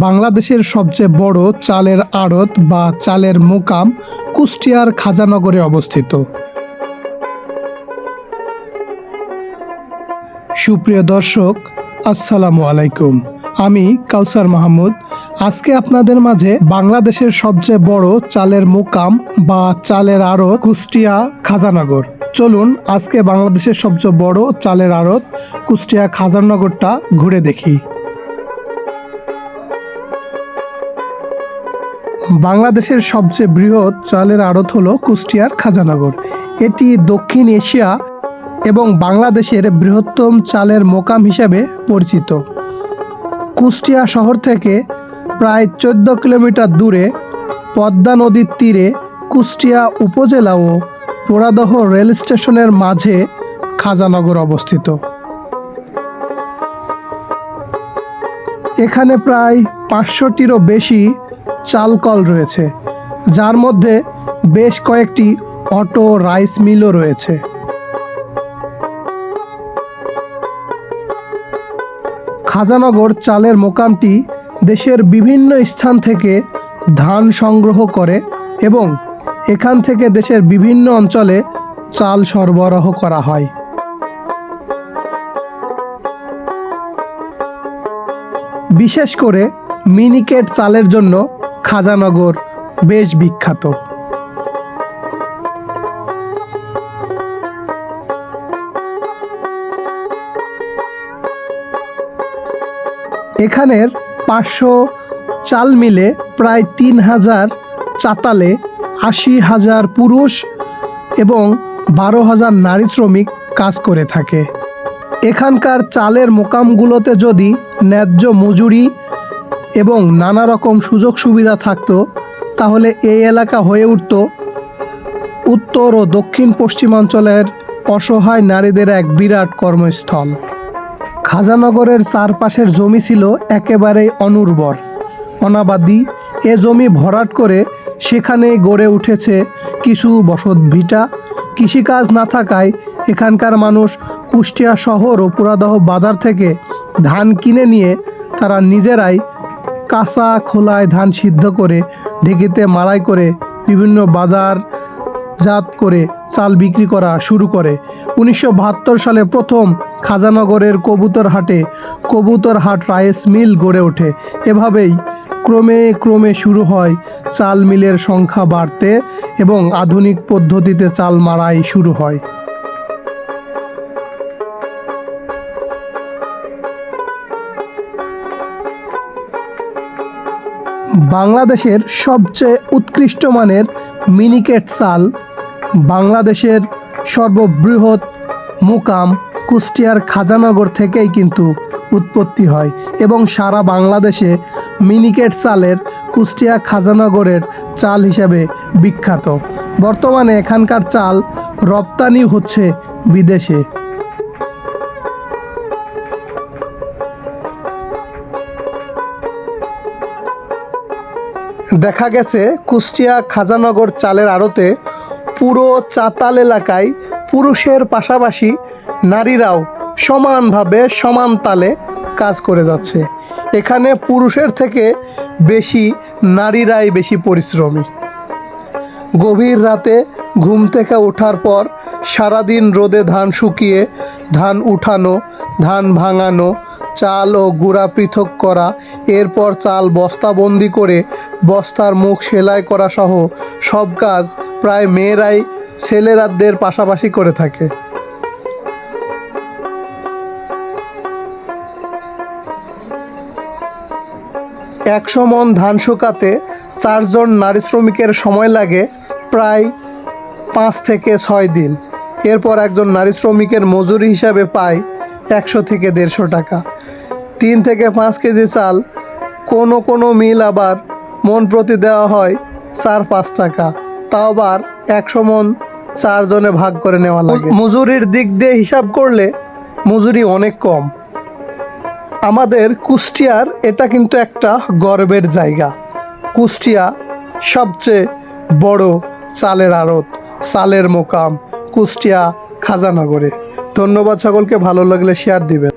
বাংলাদেশের সবচেয়ে বড় চালের আড়ত বা চালের মোকাম কুষ্টিয়ার খাজানগরে অবস্থিত। সুপ্রিয় দর্শক, আসসালামু আলাইকুম। আমি কাউসার মাহমুদ। আজকে আপনাদের মাঝে বাংলাদেশের সবচেয়ে বড় চালের মোকাম বা চালের আড়ত কুষ্টিয়া খাজানগর। চলুন আজকে বাংলাদেশের সবচেয়ে বড় চালের আড়ত কুষ্টিয়া খাজানগরটা ঘুরে দেখি। বাংলাদেশের সবচেয়ে বৃহৎ চালের আড়ত হলো কুষ্টিয়ার খাজানগর। এটি দক্ষিণ এশিয়া এবং বাংলাদেশের বৃহত্তম চালের মোকাম হিসেবে পরিচিত। কুষ্টিয়া শহর থেকে প্রায় 14 কিলোমিটার দূরে পদ্মা নদীর তীরে কুষ্টিয়া উপজেলা ও পোড়াদহ রেল স্টেশনের মাঝে খাজানগর অবস্থিত। এখানে প্রায় 500টিরও বেশি চালকল রয়েছে, যার মধ্যে বেশ কয়েকটি অটো রাইস মিলও রয়েছে। খাজানগর চালের মোকামটি দেশের বিভিন্ন স্থান থেকে ধান সংগ্রহ করে এবং এখান থেকে দেশের বিভিন্ন অঞ্চলে চাল সরবরাহ করা হয়। বিশেষ করে মিনিকেট চালের জন্য খাজানগর বেশ বিখ্যাত। এখানের 500 চাল মিলে প্রায় 3000 চাতালে 80,000 পুরুষ এবং 12,000 নারী শ্রমিক কাজ করে থাকে। এখানকার চালের মোকামগুলোতে যদি ন্যায্য মজুরি এবং নানা রকম সুযোগ সুবিধা থাকতো, তাহলে এই এলাকা হয়ে উঠত উত্তর ও দক্ষিণ পশ্চিমাঞ্চলের অসহায় নারীদের এক বিরাট কর্মস্থল। খাজানগরের চারপাশের জমি ছিল একেবারেই অনুর্বর, অনাবাদি। এ জমি ভরাট করে সেখানেই গড়ে উঠেছে কিছু বসতভিটা। কৃষিকাজ না থাকায় এখানকার মানুষ কুষ্টিয়া শহর ও পোড়াদহ বাজার থেকে ধান কিনে নিয়ে তারা নিজেরাই কাঁচা খোলায় ধান সিদ্ধ করে ঢেঁকিতে মাড়াই করে বিভিন্ন বাজারজাত করে চাল বিক্রি করা শুরু করে। 1972 সালে প্রথম খাজানগরের কবুতরহাট রাইস মিল গড়ে ওঠে। এভাবেই ক্রমে ক্রমে শুরু হয় চাল মিলের সংখ্যা বাড়তে এবং আধুনিক পদ্ধতিতে চাল মাড়াই শুরু হয়। বাংলাদেশের সবচেয়ে উৎকৃষ্ট মানের মিনিকেট চাল বাংলাদেশের সর্ববৃহৎ মুকাম কুষ্টিয়ার খাজানগর থেকেই কিন্তু উৎপত্তি হয় এবং সারা বাংলাদেশে মিনিকেট চালের কুষ্টিয়া খাজানগরের চাল হিসেবে বিখ্যাত। বর্তমানে এখানকার চাল রপ্তানি হচ্ছে বিদেশে। দেখা গেছে কুষ্টিয়া খাজানগর চালের আড়তে পুরো চাতাল এলাকায় পুরুষের পাশাপাশি নারীরাও সমানভাবে সমান তালে কাজ করে যাচ্ছে। এখানে পুরুষের থেকে বেশি নারীরাই বেশি পরিশ্রমী। গভীর রাতে ঘুম থেকে ওঠার পর সারাদিন রোদে ধান শুকিয়ে ধান উঠানো, ধান ভাঙানো, চাল ও গুঁড়া পৃথক করা, এরপর চাল বস্তাবন্দি করে বস্তার মুখ সেলাই করা সহ সব কাজ প্রায় মেয়েরাই ছেলেরাদের পাশাপাশি করে থাকে। 100 মণ ধান শুকাতে 4 জন নারী শ্রমিকের সময় লাগে প্রায় 5 থেকে 6 দিন। এরপর একজন নারী শ্রমিকের মজুরি হিসাবে পায় 100 থেকে 150 টাকা। 3 থেকে 5 কেজি চাল কোনো মিল আবার মন প্রতি দেওয়া হয় 4-5 টাকা। তাও আবার 100 মণ 4 জনে ভাগ করে নেওয়া লাগে। মজুরির দিক দিয়ে হিসাব করলে মজুরি অনেক কম। আমাদের কুষ্টিয়ার এটা কিন্তু একটা গর্বের জায়গা। কুষ্টিয়া সবচেয়ে বড় চালের আড়ত, চালের মোকাম কুষ্টিয়া খাজানগরে। ধন্যবাদ সকলকে। ভালো লাগলে শেয়ার দিবেন।